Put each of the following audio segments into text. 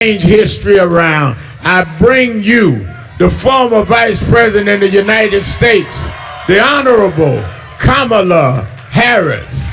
change history around. I bring you the former Vice President of the United States, the Honorable Kamala Harris.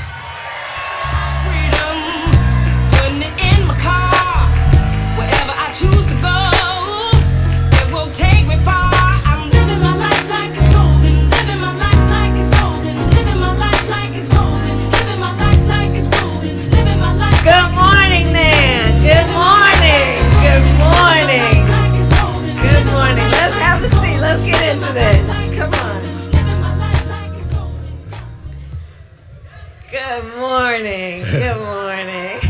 Good morning. Good morning.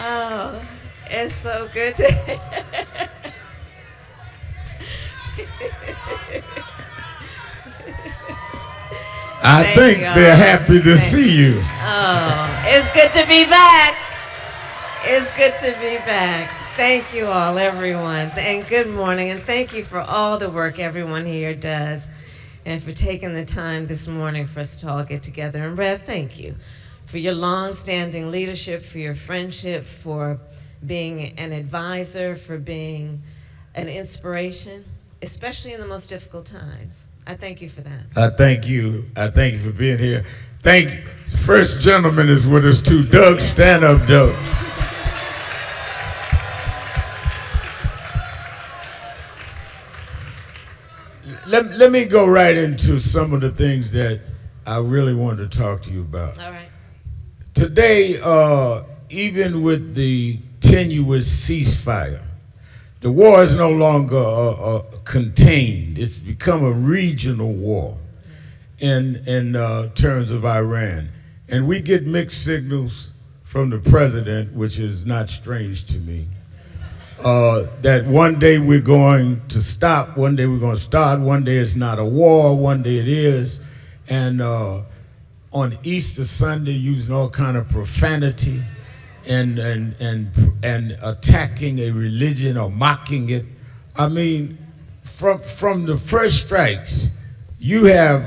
Oh, it's so good to I think they're happy to see you. Oh, it's good to be back. It's good to be back. Thank you all, everyone. And good morning. And thank you for all the work everyone here does. And for taking the time this morning for us to all get together. And Rev, thank you for your long-standing leadership, for your friendship, for being an advisor, for being an inspiration, especially in the most difficult times. I thank you for that. I thank you. I thank you for being here. Thank you. First gentleman is with us too. Doug, stand up, Doug. Let me go right into some of the things that I really wanted to talk to you about. All right. Today, even with the tenuous ceasefire, the war is no longer contained. It's become a regional war in terms of Iran. And we get mixed signals from the president, which is not strange to me. That one day we're going to stop, one day we're going to start, one day it's not a war, one day it is. And on Easter Sunday, using all kind of profanity and attacking a religion or mocking it. I mean, from the first strikes, you have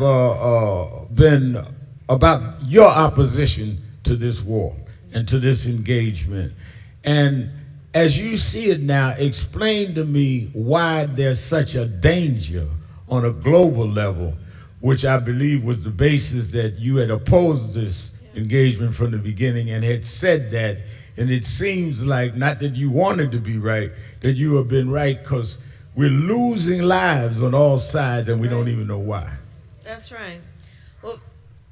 been about your opposition to this war and to this engagement. And as you see it now, explain to me why there's such a danger on a global level, which I believe was the basis that you had opposed this engagement from the beginning and had said that. And it seems like, not that you wanted to be right, that you have been right, because we're losing lives on all sides and we don't even know why. That's right. Well,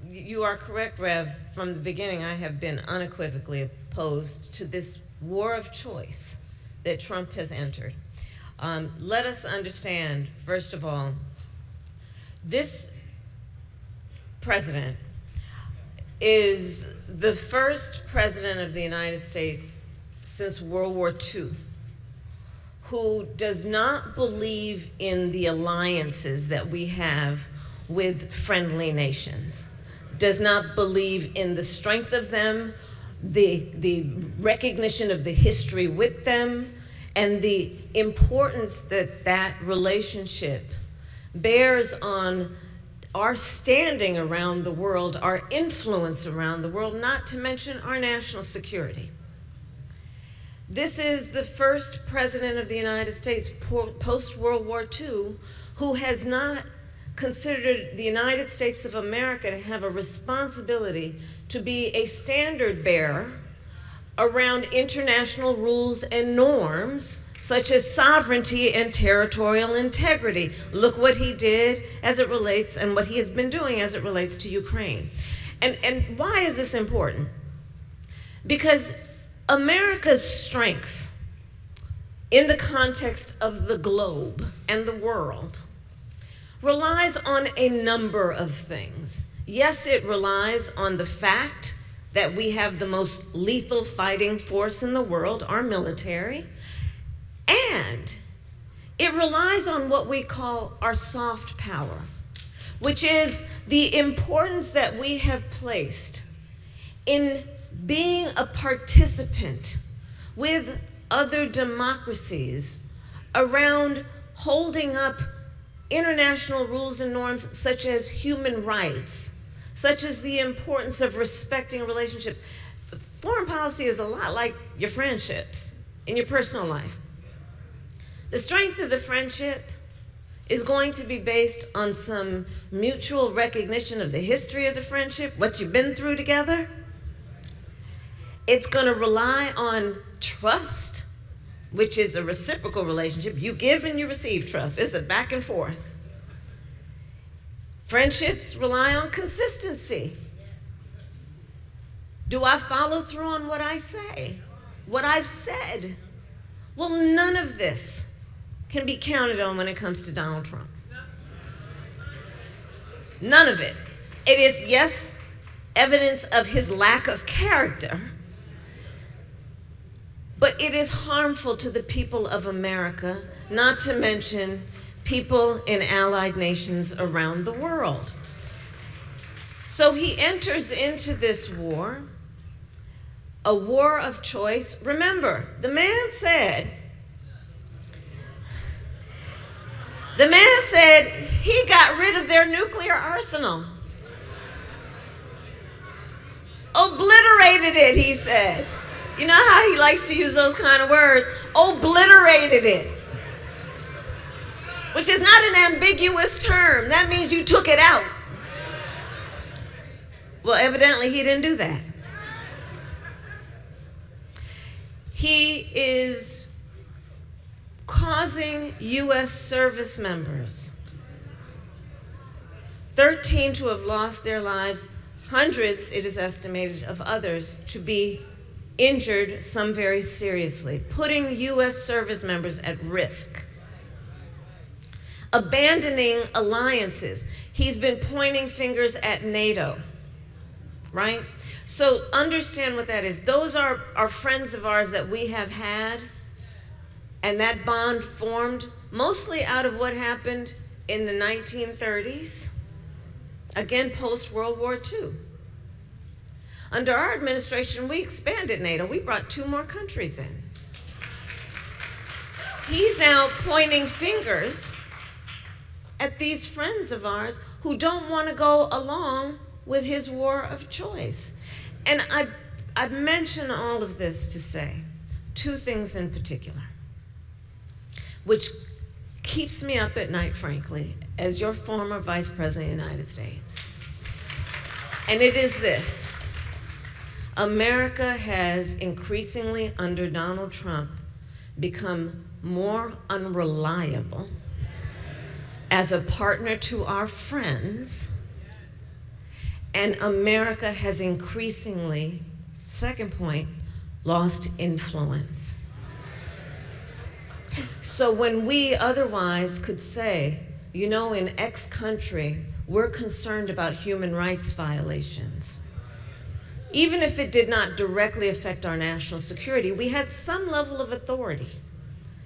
you are correct, Rev. From the beginning, I have been unequivocally opposed to this war of choice that Trump has entered. Let us understand, first of all, this president is the first president of the United States since World War II who does not believe in the alliances that we have with friendly nations, does not believe in the strength of them, the recognition of the history with them, and the importance that that relationship bears on our standing around the world, our influence around the world, not to mention our national security. This is the first president of the United States post-World War II who has not considered the United States of America to have a responsibility to be a standard bearer around international rules and norms, such as sovereignty and territorial integrity. Look what he did as it relates, and what he has been doing as it relates to Ukraine. And why is this important? Because America's strength in the context of the globe and the world relies on a number of things. Yes, it relies on the fact that we have the most lethal fighting force in the world, our military, and it relies on what we call our soft power, which is the importance that we have placed in being a participant with other democracies around holding up international rules and norms such as human rights, such as the importance of respecting relationships. Foreign policy is a lot like your friendships in your personal life. The strength of the friendship is going to be based on some mutual recognition of the history of the friendship, what you've been through together. It's going to rely on trust, which is a reciprocal relationship. You give and you receive trust. It's a back and forth. Friendships rely on consistency. Do I follow through on what I say? What I've said? Well, none of this can be counted on when it comes to Donald Trump. None of it. It is, yes, evidence of his lack of character, but it is harmful to the people of America, not to mention people in allied nations around the world. So he enters into this war, a war of choice. Remember, the man said he got rid of their nuclear arsenal. Obliterated it, he said. You know how he likes to use those kind of words? Obliterated it. Which is not an ambiguous term. That means you took it out. Well, evidently he didn't do that. He is causing U.S. service members, 13 to have lost their lives, hundreds, it is estimated, of others to be injured, some very seriously, putting U.S. service members at risk. Abandoning alliances. He's been pointing fingers at NATO, right? So understand what that is. Those are friends of ours that we have had, and that bond formed mostly out of what happened in the 1930s, again, post-World War II. Under our administration, we expanded NATO. We brought 2 more countries in. He's now pointing fingers at these friends of ours who don't want to go along with his war of choice. And I mention all of this to say 2 things in particular, which keeps me up at night, frankly, as your former Vice President of the United States. And it is this: America has increasingly, under Donald Trump, become more unreliable as a partner to our friends, and America has increasingly, second point, lost influence. So when we otherwise could say, you know, in X country, we're concerned about human rights violations, even if it did not directly affect our national security, we had some level of authority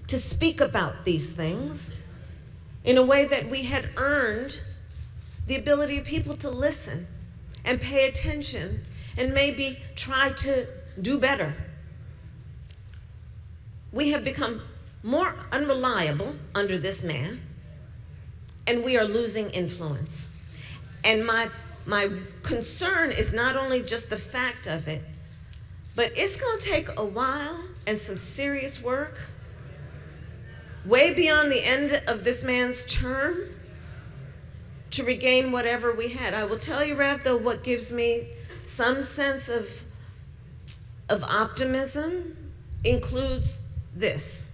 to speak about these things in a way that we had earned the ability of people to listen and pay attention and maybe try to do better. We have become more unreliable under this man, and we are losing influence. And my concern is not only just the fact of it, but it's going to take a while and some serious work, way beyond the end of this man's term, to regain whatever we had. I will tell you, Rev, though, what gives me some sense of optimism includes this.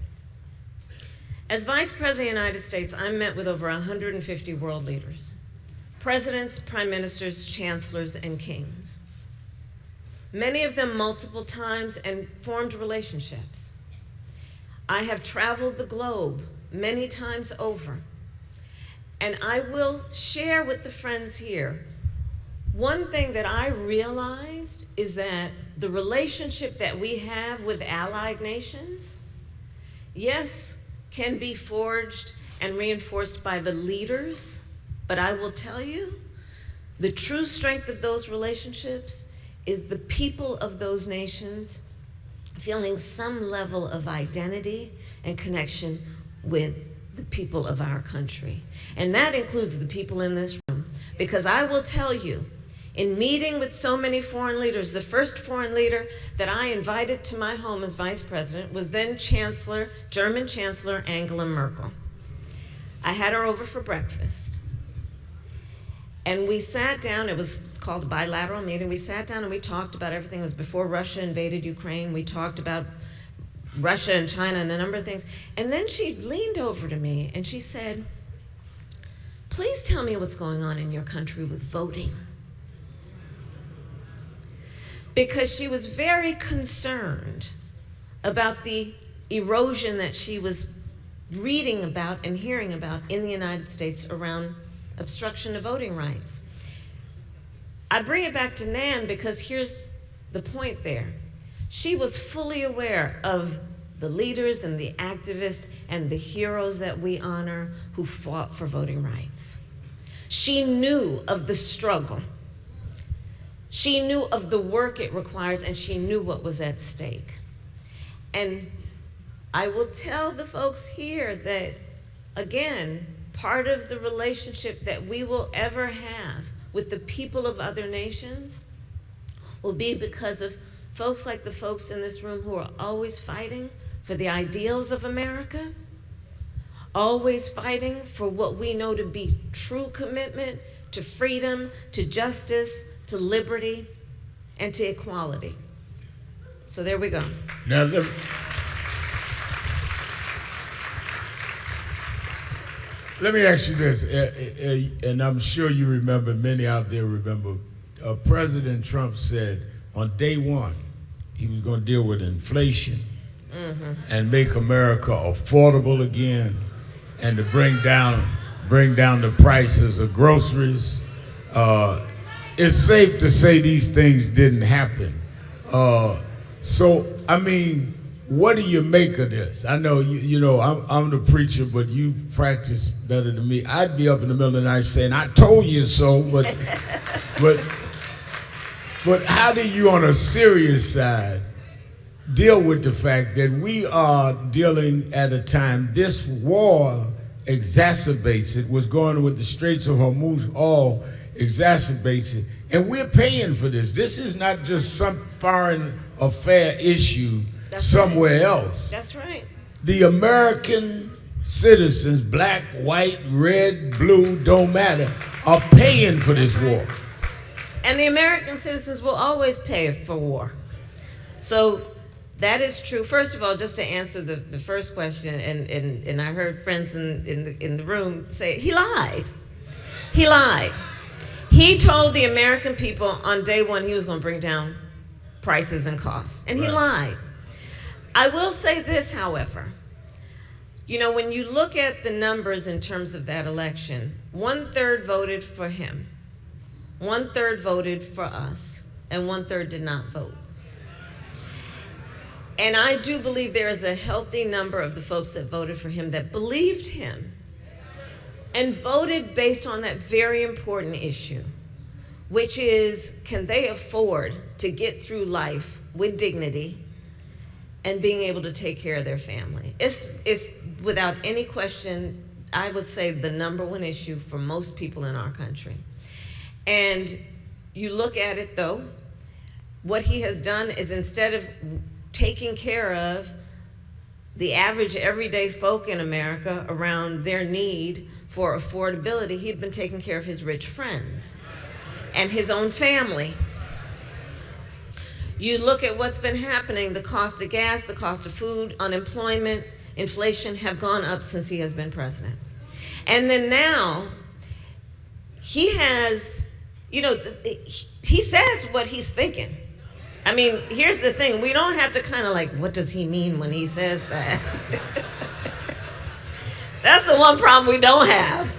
As Vice President of the United States, I met with over 150 world leaders, presidents, prime ministers, chancellors, and kings. Many of them multiple times, and formed relationships. I have traveled the globe many times over, and I will share with the friends here, one thing that I realized is that the relationship that we have with allied nations, yes, can be forged and reinforced by the leaders, but I will tell you, the true strength of those relationships is the people of those nations feeling some level of identity and connection with the people of our country. And that includes the people in this room, because I will tell you, in meeting with so many foreign leaders. The first foreign leader that I invited to my home as vice president was then German Chancellor Angela Merkel. I had her over for breakfast. And we sat down, it was called a bilateral meeting. We sat down and we talked about everything. It was before Russia invaded Ukraine. We talked about Russia and China and a number of things. And then she leaned over to me and she said, "Please tell me what's going on in your country with voting." Because she was very concerned about the erosion that she was reading about and hearing about in the United States around obstruction of voting rights. I bring it back to Nan because here's the point there. She was fully aware of the leaders and the activists and the heroes that we honor who fought for voting rights. She knew of the struggle. She knew of the work it requires, and she knew what was at stake. And I will tell the folks here that, again, part of the relationship that we will ever have with the people of other nations will be because of folks like the folks in this room who are always fighting for the ideals of America, always fighting for what we know to be true commitment to freedom, to justice, to liberty, and to equality. So there we go. Now, let me ask you this, and I'm sure you remember, many out there remember, President Trump said on day one he was going to deal with inflation and make America affordable again, and to bring down the prices of groceries. It's safe to say these things didn't happen. So, I mean, what do you make of this? I know, you know, I'm the preacher, but you practice better than me. I'd be up in the middle of the night saying, "I told you so," but how do you, on a serious side, deal with the fact that we are dealing at a time, this war exacerbates it, what's going on with the Straits of Hormuz all exacerbates it, and we're paying for this. This is not just some foreign affair issue somewhere else. That's right. The American citizens, black, white, red, blue, don't matter, are paying for this war. And the American citizens will always pay for war. So that is true. First of all, just to answer the first question, and I heard friends in the room say, he lied. He lied. He told the American people on day one he was going to bring down prices and costs, and he lied. I will say this, however. You know, when you look at the numbers in terms of that election, 1/3 voted for him, 1/3 voted for us, and 1/3 did not vote. And I do believe there is a healthy number of the folks that voted for him that believed him and voted based on that very important issue, which is, can they afford to get through life with dignity and being able to take care of their family? It's without any question, I would say, the number one issue for most people in our country. And you look at it, though, what he has done is, instead of taking care of the average everyday folk in America around their need for affordability, he'd been taking care of his rich friends and his own family. You look at what's been happening, the cost of gas, the cost of food, unemployment, inflation have gone up since he has been president. And then now, he has, you know, he says what he's thinking. I mean, here's the thing, we don't have to kind of like, what does he mean when he says that? That's the one problem we don't have.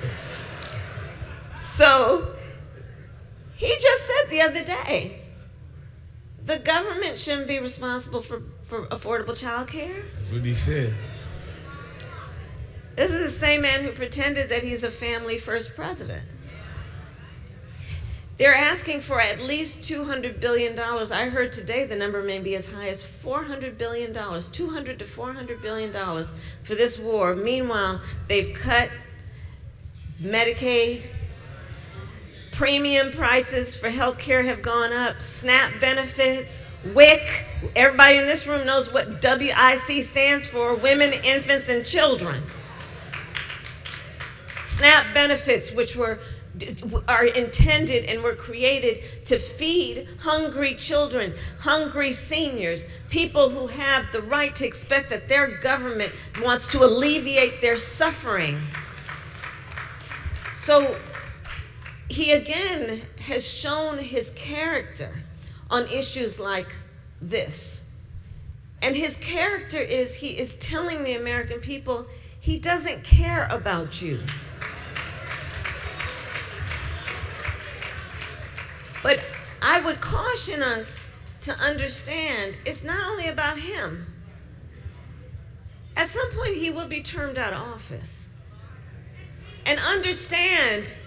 So, he just said the other day, the government shouldn't be responsible for affordable child care. That's what he said. This is the same man who pretended that he's a family first president. They're asking for at least $200 billion. I heard today the number may be as high as $400 billion, $200 to $400 billion for this war. Meanwhile, they've cut Medicaid, Premium prices for health care have gone up. SNAP benefits, WIC. Everybody in this room knows what WIC stands for, women, infants, and children. SNAP benefits, which are intended and were created to feed hungry children, hungry seniors, people who have the right to expect that their government wants to alleviate their suffering. So he again has shown his character on issues like this. And his character is he is telling the American people he doesn't care about you. But I would caution us to understand it's not only about him. At some point, he will be termed out of office. And understand,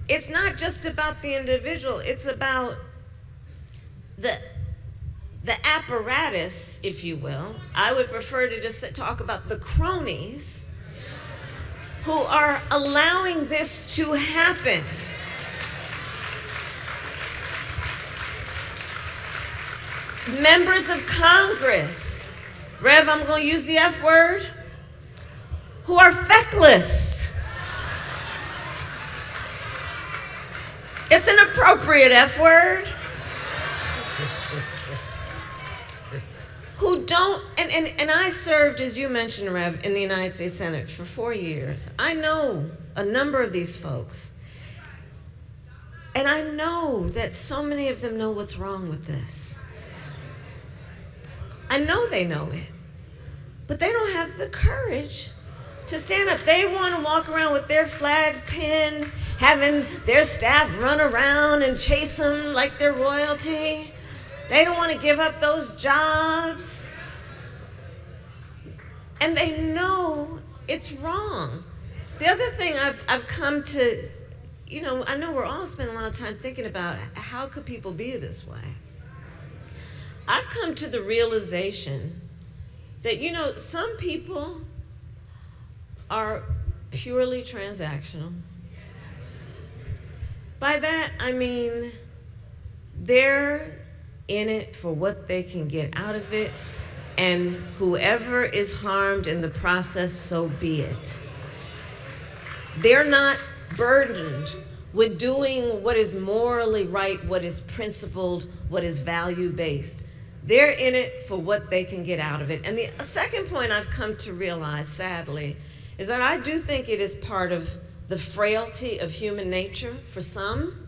it's not just about the individual, it's about the apparatus, if you will. I would prefer to just talk about the cronies who are allowing this to happen. Members of Congress, Rev, I'm going to use the F word, who are feckless. It's an appropriate F word. Who don't, and I served, as you mentioned, Rev, in the United States Senate for 4 years. I know a number of these folks. And I know that so many of them know what's wrong with this. I know they know it, but they don't have the courage to stand up. They want to walk around with their flag pin, having their staff run around and chase them like they're royalty. They don't want to give up those jobs. And they know it's wrong. The other thing I've come to, I know we're all spending a lot of time thinking about how could people be this way? I've come to the realization that, some people are purely transactional. By that, I mean they're in it for what they can get out of it, and whoever is harmed in the process, so be it. They're not burdened with doing what is morally right, what is principled, what is value-based. They're in it for what they can get out of it. And the second point I've come to realize, sadly, is that I do think it is part of the frailty of human nature for some,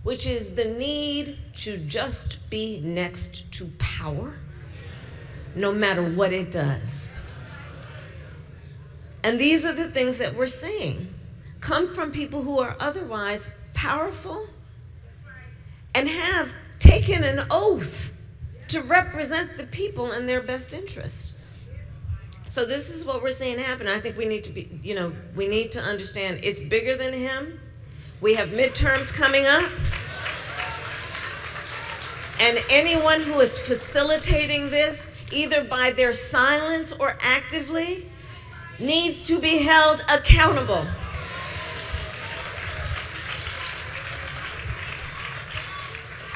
which is the need to just be next to power, no matter what it does. And these are the things that we're seeing come from people who are otherwise powerful and have taken an oath to represent the people in their best interest. So this is what we're seeing happen. I think we need to be, we need to understand it's bigger than him. We have midterms coming up. And anyone who is facilitating this, either by their silence or actively, needs to be held accountable.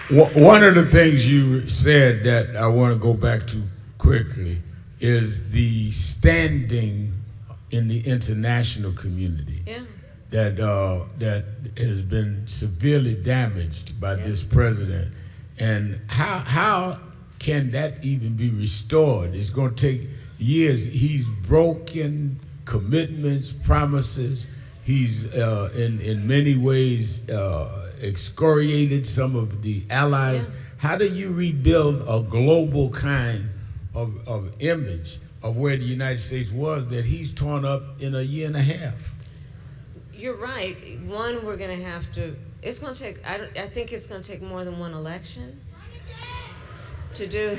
One of the things you said that I want to go back to quickly is the standing in the international community that has been severely damaged by this president. And how can that even be restored? It's going to take years. He's broken commitments, promises. He's in many ways excoriated some of the allies. Yeah. How do you rebuild a global kind of image of where the United States was that he's torn up in a year and a half? You're right. One, we're going to have to, it's going to take, I think it's going to take more than one election to do.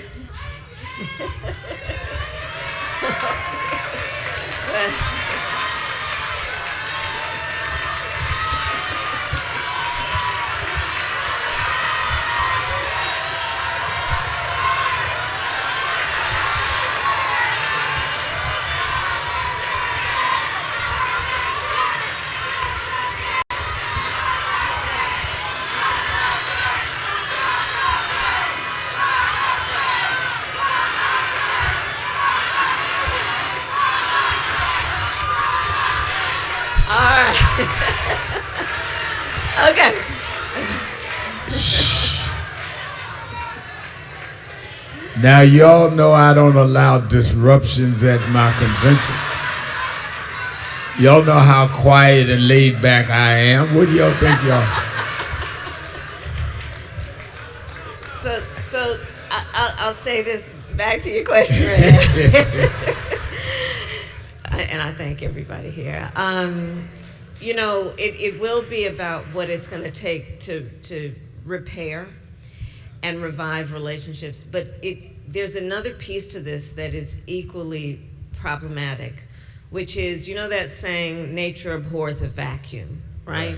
Okay. Now, y'all know I don't allow disruptions at my convention. Y'all know how quiet and laid back I am. What do y'all think, y'all? So I'll say this back to your question right now. And I thank everybody here. You know, it will be about what it's going to take to repair and revive relationships. But there's another piece to this that is equally problematic, which is, you know that saying, nature abhors a vacuum, right?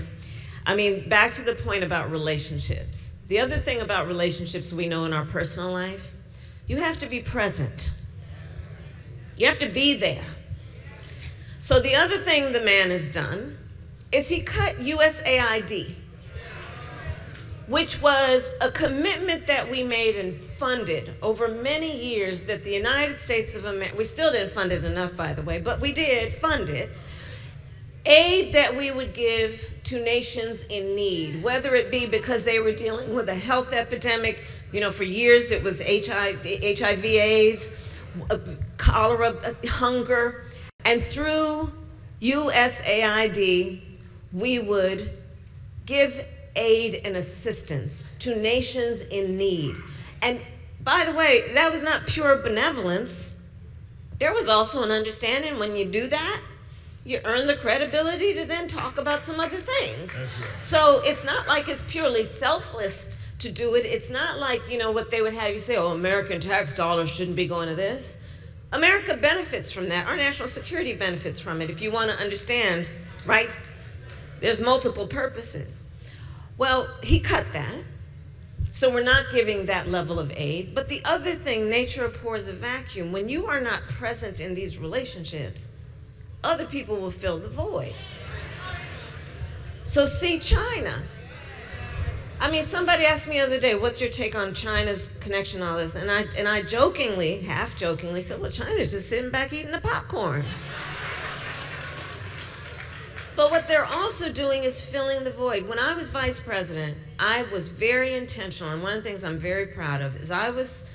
I mean, back to the point about relationships. The other thing about relationships we know in our personal life, you have to be present. You have to be there. So the other thing the man has done is he cut USAID, which was a commitment that we made and funded over many years that the United States of America, we still didn't fund it enough, by the way, but we did fund it, aid that we would give to nations in need, whether it be because they were dealing with a health epidemic. You know, for years it was HIV, AIDS, cholera, hunger, and through USAID, we would give aid and assistance to nations in need. And by the way, that was not pure benevolence. There was also an understanding when you do that, you earn the credibility to then talk about some other things. Right. So it's not like it's purely selfless to do it. It's not like, you know, what they would have you say, oh, American tax dollars shouldn't be going to this. America benefits from that. Our national security benefits from it. If you want to understand, right, there's multiple purposes. Well, he cut that. So we're not giving that level of aid. But the other thing, nature abhors a vacuum. When you are not present in these relationships, other people will fill the void. So see China. I mean, somebody asked me the other day, what's your take on China's connection to all this? And I jokingly, half jokingly said, well, China's just sitting back eating the popcorn. But what they're also doing is filling the void. When I was vice president, I was very intentional, and one of the things I'm very proud of is I was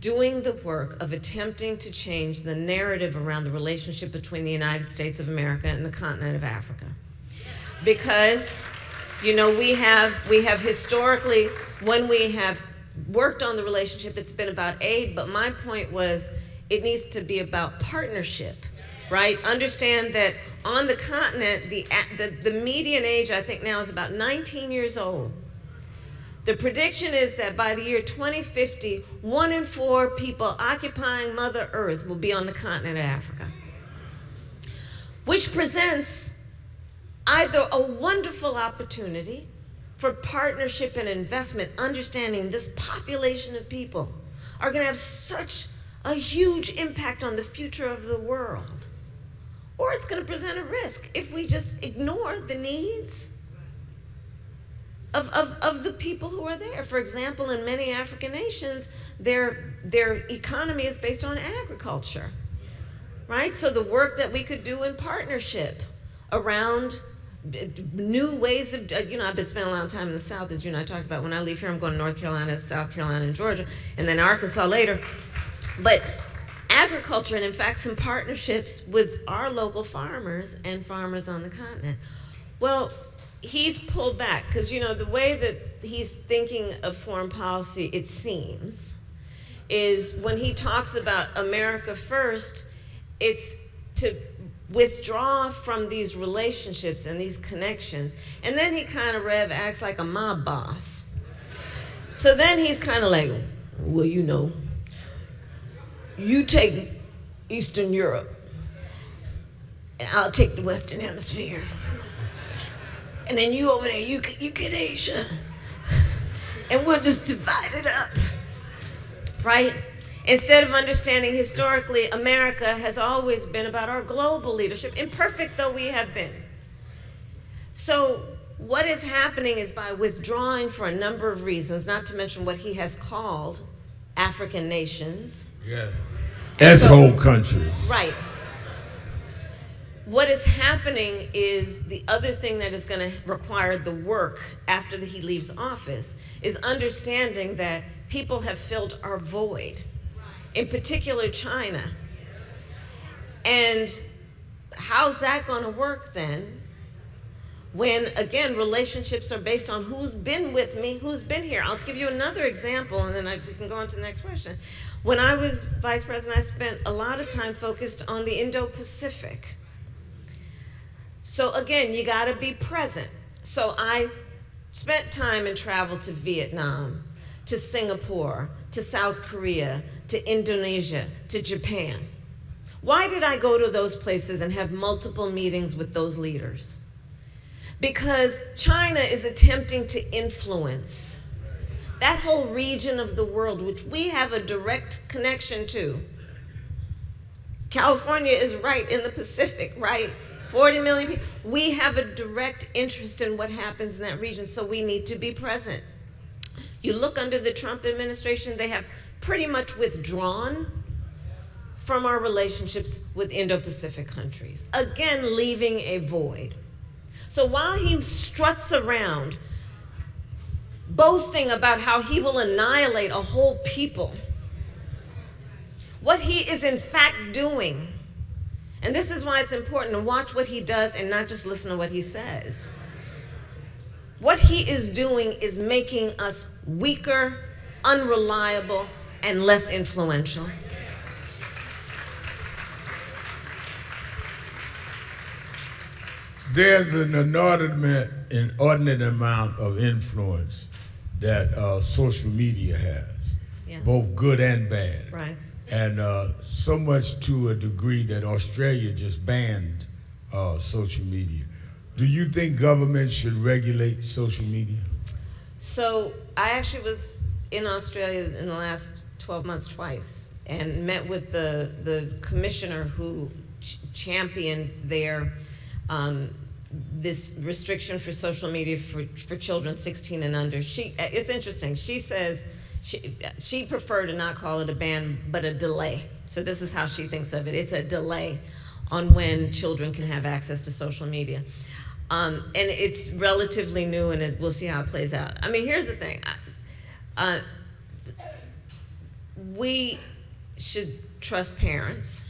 doing the work of attempting to change the narrative around the relationship between the United States of America and the continent of Africa. Because, you know, we have historically, when we have worked on the relationship, it's been about aid, but my point was it needs to be about partnership, right? Understand that on the continent, the median age, I think now, is about 19 years old. The prediction is that by the year 2050, 1 in 4 people occupying Mother Earth will be on the continent of Africa, which presents either a wonderful opportunity for partnership and investment, understanding this population of people are going to have such a huge impact on the future of the world, or it's going to present a risk if we just ignore the needs of the people who are there. For example, in many African nations, their economy is based on agriculture, right? So the work that we could do in partnership around new ways of, you know, I've been spending a lot of time in the South, as you and I talked about. When I leave here, I'm going to North Carolina, South Carolina, and Georgia, and then Arkansas later. But agriculture, and in fact, some partnerships with our local farmers and farmers on the continent. Well, he's pulled back because, you know, the way that he's thinking of foreign policy, it seems, is when he talks about America first, it's to withdraw from these relationships and these connections. And then he kind of acts like a mob boss. So then he's kind of like, well, you know, you take Eastern Europe, and I'll take the Western Hemisphere. And then you over there, you get Asia. And we'll just divide it up, right? Instead of understanding historically, America has always been about our global leadership, imperfect though we have been. So what is happening is by withdrawing for a number of reasons, not to mention what he has called African nations. Yeah. S-hole countries. Right. what is happening is the other thing that is going to require the work after he leaves office is understanding that people have filled our void, in particular China. And how's that going to work then when, again, relationships are based on who's been with me, who's been here? I'll give you another example, and then we can go on to the next question. When I was vice president, I spent a lot of time focused on the Indo-Pacific. So again, you got to be present. So I spent time and traveled to Vietnam, to Singapore, to South Korea, to Indonesia, to Japan. Why did I go to those places and have multiple meetings with those leaders? Because China is attempting to influence that whole region of the world, which we have a direct connection to. California is right in the Pacific, right? 40 million people. We have a direct interest in what happens in that region, so we need to be present. You look under the Trump administration, they have pretty much withdrawn from our relationships with Indo-Pacific countries, again, leaving a void. So while he struts around boasting about how he will annihilate a whole people, what he is in fact doing, and this is why it's important to watch what he does and not just listen to what he says. What he is doing is making us weaker, unreliable, and less influential. There's an inordinate amount of influence that social media has, Yeah. both good and bad. Right. And so much to a degree that Australia just banned social media. Do you think government should regulate social media? So I actually was in Australia in the last 12 months twice and met with the commissioner who championed their this restriction for social media for children 16 and under. It's interesting. She says she preferred to not call it a ban, but a delay. So this is how she thinks of it. It's a delay on when children can have access to social media. And it's relatively new, and we'll see how it plays out. I mean, here's the thing. We should trust parents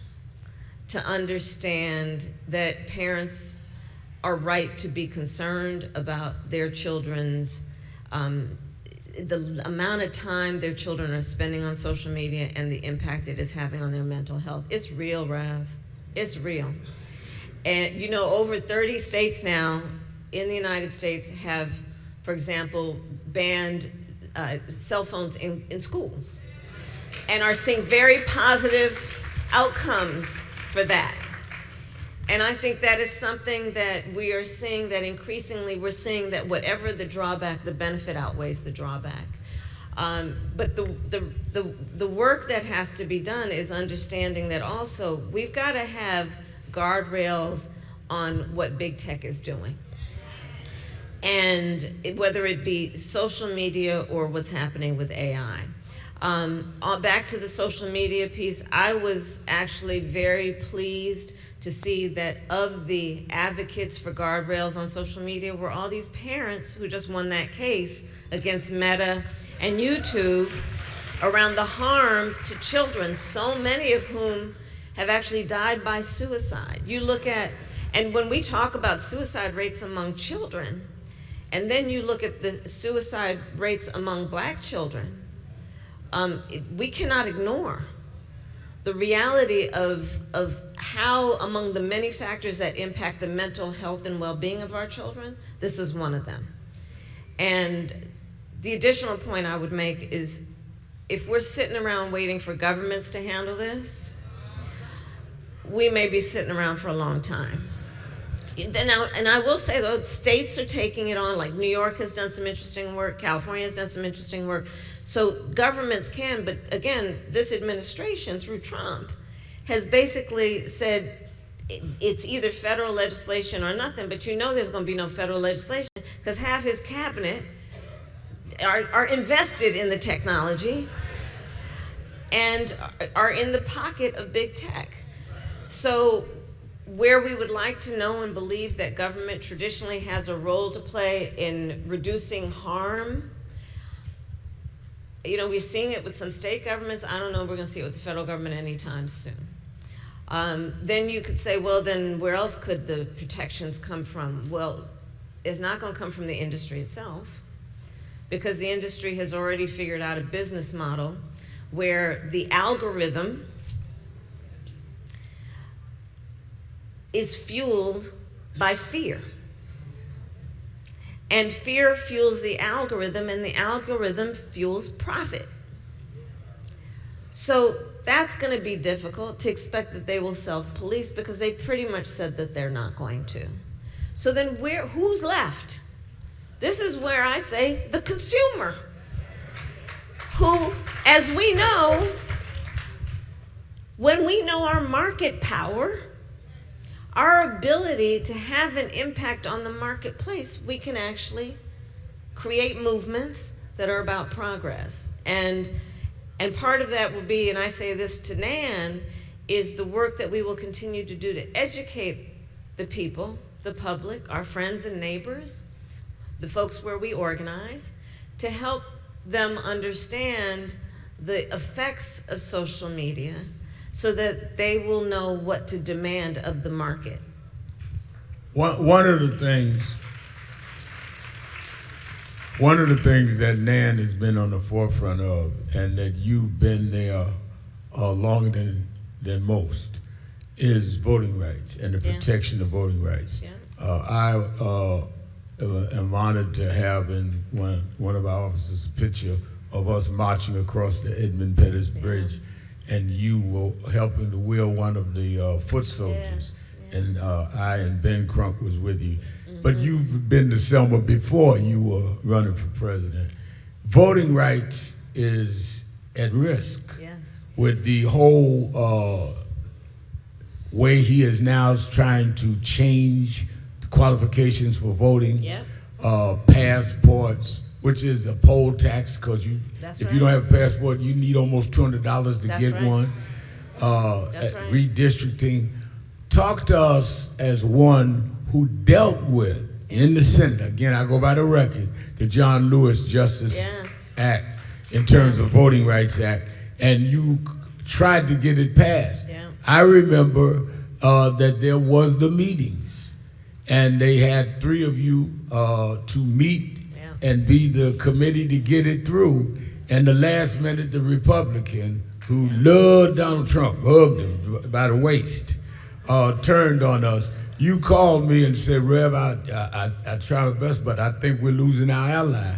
to understand that parents are right to be concerned about their children's, the amount of time their children are spending on social media and the impact it is having on their mental health. It's real, Rav. It's real. And you know, over 30 states now in the United States have, for example, banned cell phones in schools and are seeing very positive outcomes for that. And I think that is something that we are seeing, that increasingly we're seeing that whatever the drawback, the benefit outweighs the drawback. But the work that has to be done is understanding that also we've got to have guardrails on what big tech is doing. And whether it be social media or what's happening with AI. Back to the social media piece, I was actually very pleased to see that of the advocates for guardrails on social media were all these parents who just won that case against Meta and YouTube around the harm to children, so many of whom have actually died by suicide. You look at, and when we talk about suicide rates among children, and then you look at the suicide rates among Black children, we cannot ignore the reality of how, among the many factors that impact the mental health and well-being of our children, this is one of them. And the additional point I would make is, if we're sitting around waiting for governments to handle this, we may be sitting around for a long time. And I will say, though, states are taking it on, like New York has done some interesting work, California has done some interesting work. So governments can, but again, this administration through Trump has basically said it's either federal legislation or nothing, but you know there's going to be no federal legislation because half his cabinet are invested in the technology and are in the pocket of big tech. So where we would like to know and believe that government traditionally has a role to play in reducing harm, we're seeing it with some state governments. I don't know if we're going to see it with the federal government anytime soon. Then you could say, well, then where else could the protections come from? Well, it's not going to come from the industry itself, because the industry has already figured out a business model where the algorithm is fueled by fear. And fear fuels the algorithm, and the algorithm fuels profit. So that's going to be difficult to expect that they will self-police, because they pretty much said that they're not going to. So then who's left? This is where I say the consumer, who, as we know, when we know our market power, our ability to have an impact on the marketplace, we can actually create movements that are about progress. And part of that will be, and I say this to Nan, is the work that we will continue to do to educate the people, the public, our friends and neighbors, the folks where we organize, to help them understand the effects of social media so that they will know what to demand of the market. One of the things that Nan has been on the forefront of, and that you've been there longer than most, is voting rights and the protection of voting rights. Yeah. I am honored to have in one of our offices a picture of us marching across the Edmund Pettus Bridge, and you were helping to wheel one of the foot soldiers. And I and Ben Crunk was with you. But you've been to Selma before you were running for president. Voting rights is at risk with the whole way he is now trying to change the qualifications for voting, passports, which is a poll tax, because you don't have a passport, you need almost $200 to get one. Redistricting. Talk to us as one who dealt with, in the Senate, again, I go by the record, the John Lewis Justice Act, in terms of Voting Rights Act, and you tried to get it passed. I remember that there was the meetings, and they had 3 of you to meet and be the committee to get it through, and the last minute, the Republican, who loved Donald Trump, hugged him by the waist, turned on us. You called me and said, Rev, I try my best, but I think we're losing our ally.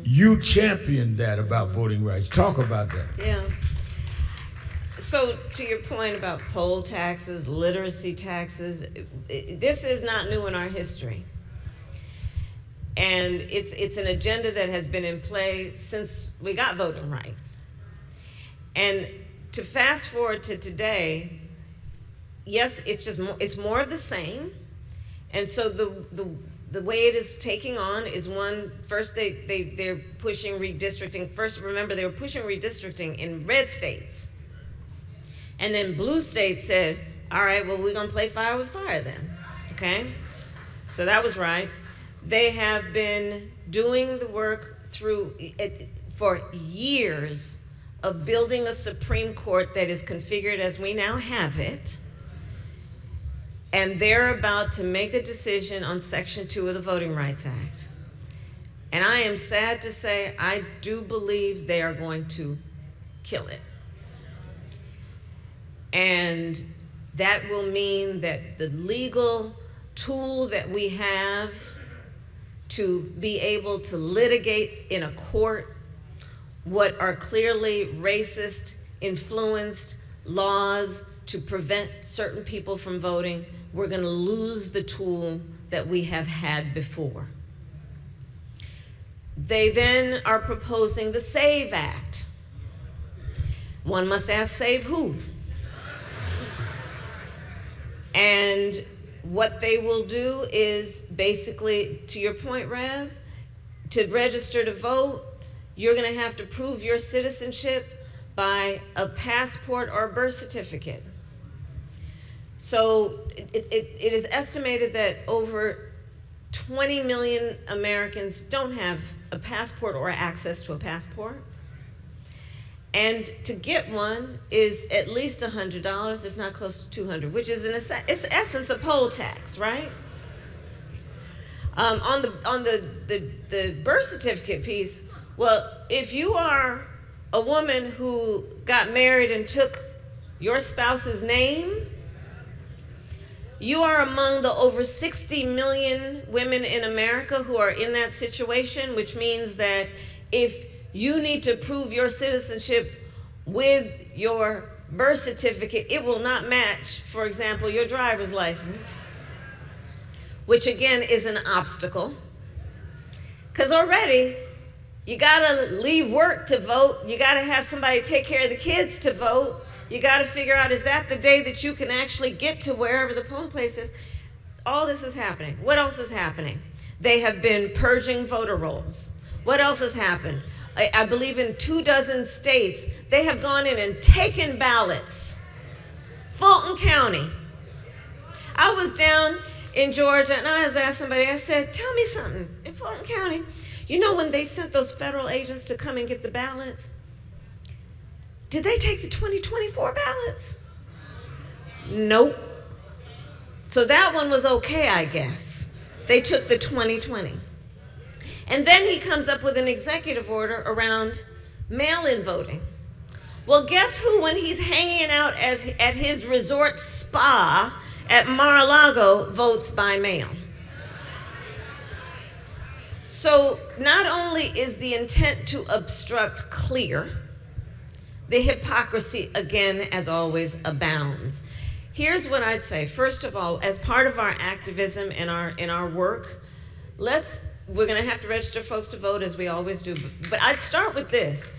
You championed that about voting rights. Talk about that. Yeah. So to your point about poll taxes, literacy taxes, this is not new in our history. And it's an agenda that has been in play since we got voting rights. And to fast forward to today, yes, it's more of the same. And so the way it is taking on is first they're pushing redistricting. First, remember, they were pushing redistricting in red states. And then blue states said, all right, well, we're going to play fire with fire then, okay? So that was right. They have been doing the work for years of building a Supreme Court that is configured as we now have it. And they're about to make a decision on Section 2 of the Voting Rights Act. And I am sad to say, I do believe they are going to kill it. And that will mean that the legal tool that we have to be able to litigate in a court what are clearly racist, influenced laws to prevent certain people from voting, we're going to lose the tool that we have had before. They then are proposing the SAVE Act. One must ask, save who? And what they will do is basically, to your point, Rev, to register to vote, you're going to have to prove your citizenship by a passport or a birth certificate. So it is estimated that over 20 million Americans don't have a passport or access to a passport. And to get one is at least $100, if not close to $200, which is in essence a poll tax, right? On the birth certificate piece, well, if you are a woman who got married and took your spouse's name, you are among the over 60 million women in America who are in that situation, which means that if you need to prove your citizenship with your birth certificate, it will not match, for example, your driver's license, which again is an obstacle. Because already, you gotta leave work to vote, you gotta have somebody take care of the kids to vote, you gotta figure out, is that the day that you can actually get to wherever the polling place is? All this is happening. What else is happening? They have been purging voter rolls. What else has happened? I believe in 24 states, they have gone in and taken ballots. Fulton County. I was down in Georgia and I was asking somebody, I said, tell me something, in Fulton County, you know when they sent those federal agents to come and get the ballots, did they take the 2024 ballots? Nope. So that one was okay, I guess. They took the 2020. And then he comes up with an executive order around mail-in voting. Well, guess who, when he's hanging out at his resort spa at Mar-a-Lago, votes by mail? So not only is the intent to obstruct clear, the hypocrisy, again, as always, abounds. Here's what I'd say. First of all, as part of our activism and in our work, we're going to have to register folks to vote, as we always do. But I'd start with this.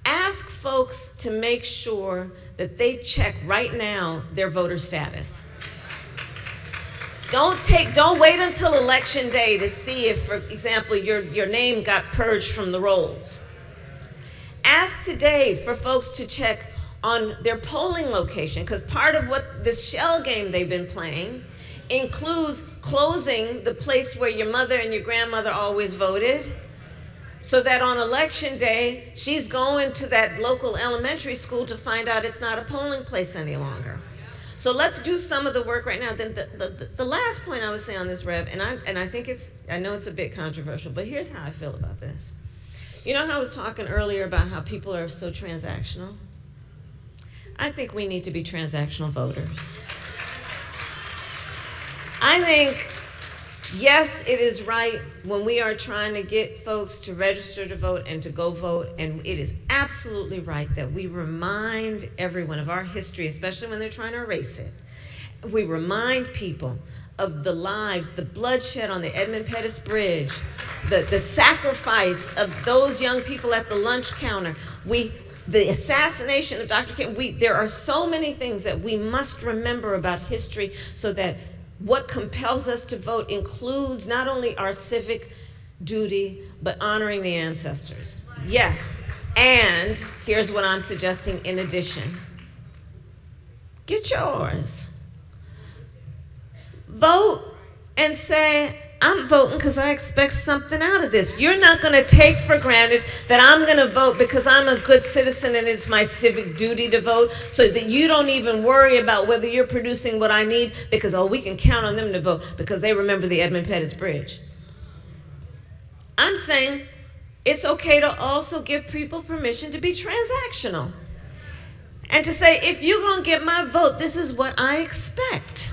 Ask folks to make sure that they check right now their voter status. Don't wait until election day to see if, for example, your name got purged from the rolls. Ask today for folks to check on their polling location, because part of what this shell game they've been playing includes closing the place where your mother and your grandmother always voted, so that on election day, she's going to that local elementary school to find out it's not a polling place any longer. So let's do some of the work right now. Then the last point I would say on this, Rev, and I think I know it's a bit controversial, but here's how I feel about this. You know how I was talking earlier about how people are so transactional? I think we need to be transactional voters. I think, yes, it is right when we are trying to get folks to register to vote and to go vote, and it is absolutely right that we remind everyone of our history, especially when they're trying to erase it. We remind people of the lives, the bloodshed on the Edmund Pettus Bridge, the sacrifice of those young people at the lunch counter, the assassination of Dr. King. There are so many things that we must remember about history, so that what compels us to vote includes not only our civic duty, but honoring the ancestors. Yes, and here's what I'm suggesting in addition. Get yours. Vote and say, I'm voting because I expect something out of this. You're not going to take for granted that I'm going to vote because I'm a good citizen and it's my civic duty to vote, so that you don't even worry about whether you're producing what I need because, oh, we can count on them to vote because they remember the Edmund Pettus Bridge. I'm saying it's okay to also give people permission to be transactional and to say, if you're going to get my vote, this is what I expect.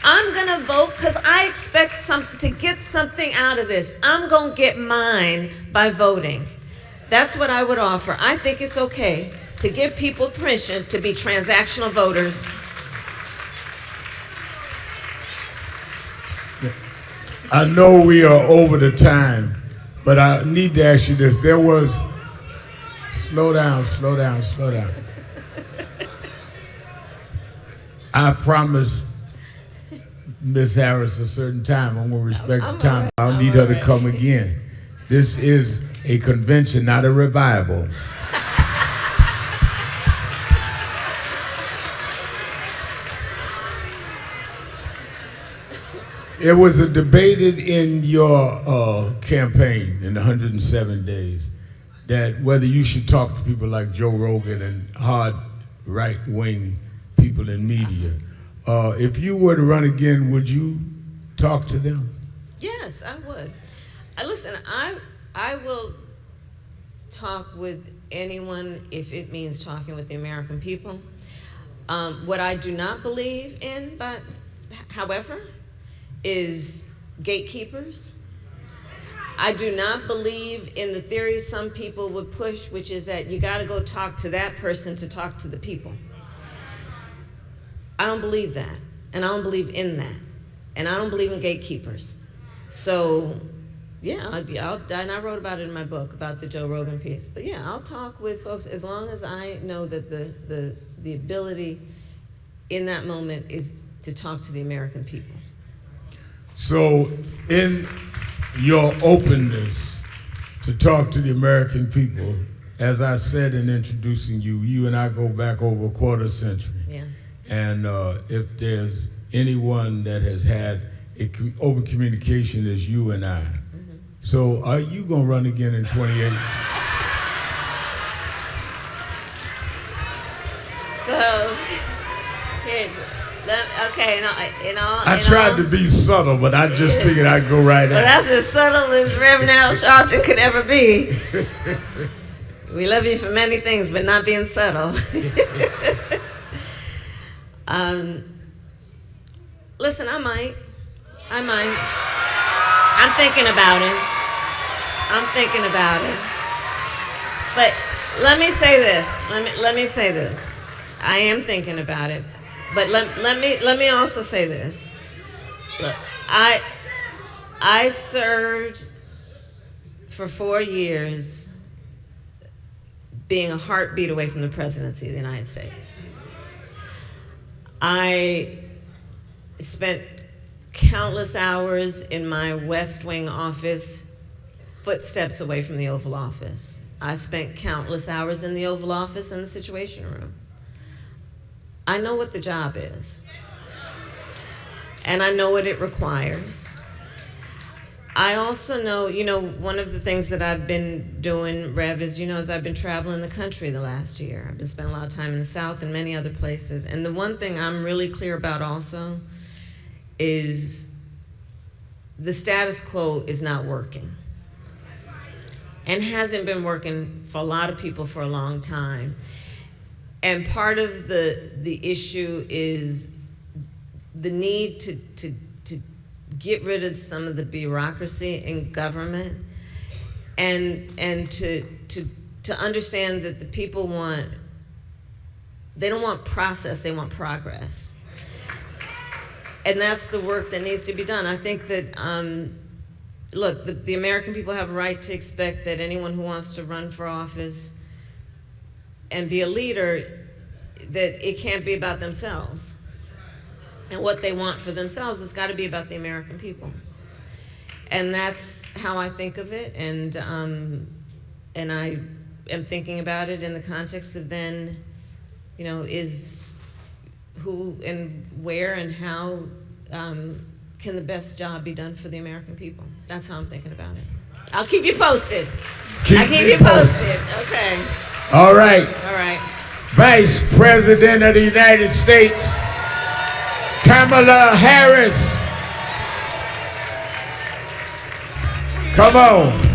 I'm going to vote because I expect to get something out of this. I'm going to get mine by voting. That's what I would offer. I think it's okay to give people permission to be transactional voters. I know we are over the time, but I need to ask you this. Slow down. I promised Ms. Harris a certain time. I'm going to respect the time. I'll need her to come again. This is a convention, not a revival. It was debated in your campaign in the 107 days that whether you should talk to people like Joe Rogan and hard right-wing people in media. If you were to run again, would you talk to them? Yes, I would. Listen, I will talk with anyone if it means talking with the American people. What I do not believe in, but however, is gatekeepers. I do not believe in the theory some people would push, which is that you got to go talk to that person to talk to the people. I don't believe that, and I don't believe in that, and I don't believe in gatekeepers. So, yeah, and I wrote about it in my book about the Joe Rogan piece. But yeah, I'll talk with folks as long as I know that the ability in that moment is to talk to the American people. So, in your openness to talk to the American people, as I said in introducing you, you and I go back over a quarter century. Yes. And if there's anyone that has had open communication, is you and I. Mm-hmm. So are you going to run again in 28? So, okay, I tried to be subtle, but I just figured I'd go right at it. Well, that's as subtle as Reverend Al Sharpton could ever be. We love you for many things, but not being subtle. Listen, I might. I'm thinking about it. But let me say this. I am thinking about it. But let me also say this. Look, I served for 4 years being a heartbeat away from the presidency of the United States. I spent countless hours in my West Wing office, footsteps away from the Oval Office. I spent countless hours in the Oval Office in the Situation Room. I know what the job is, and I know what it requires. I also know, one of the things that I've been doing, Rev, is I've been traveling the country the last year. I've been spending a lot of time in the South and many other places. And the one thing I'm really clear about also is the status quo is not working and hasn't been working for a lot of people for a long time. And part of the issue is the need to get rid of some of the bureaucracy in government and to understand that the people they don't want process, they want progress. And that's the work that needs to be done. I think that, look, the American people have a right to expect that anyone who wants to run for office and be a leader, that it can't be about themselves. And what they want for themselves has got to be about the American people. And that's how I think of it. And I am thinking about it in the context of then, is who and where and how can the best job be done for the American people. That's how I'm thinking about it. I'll keep you posted. I'll keep you posted. Okay. All right. All right. Vice President of the United States, Kamala Harris. Come on.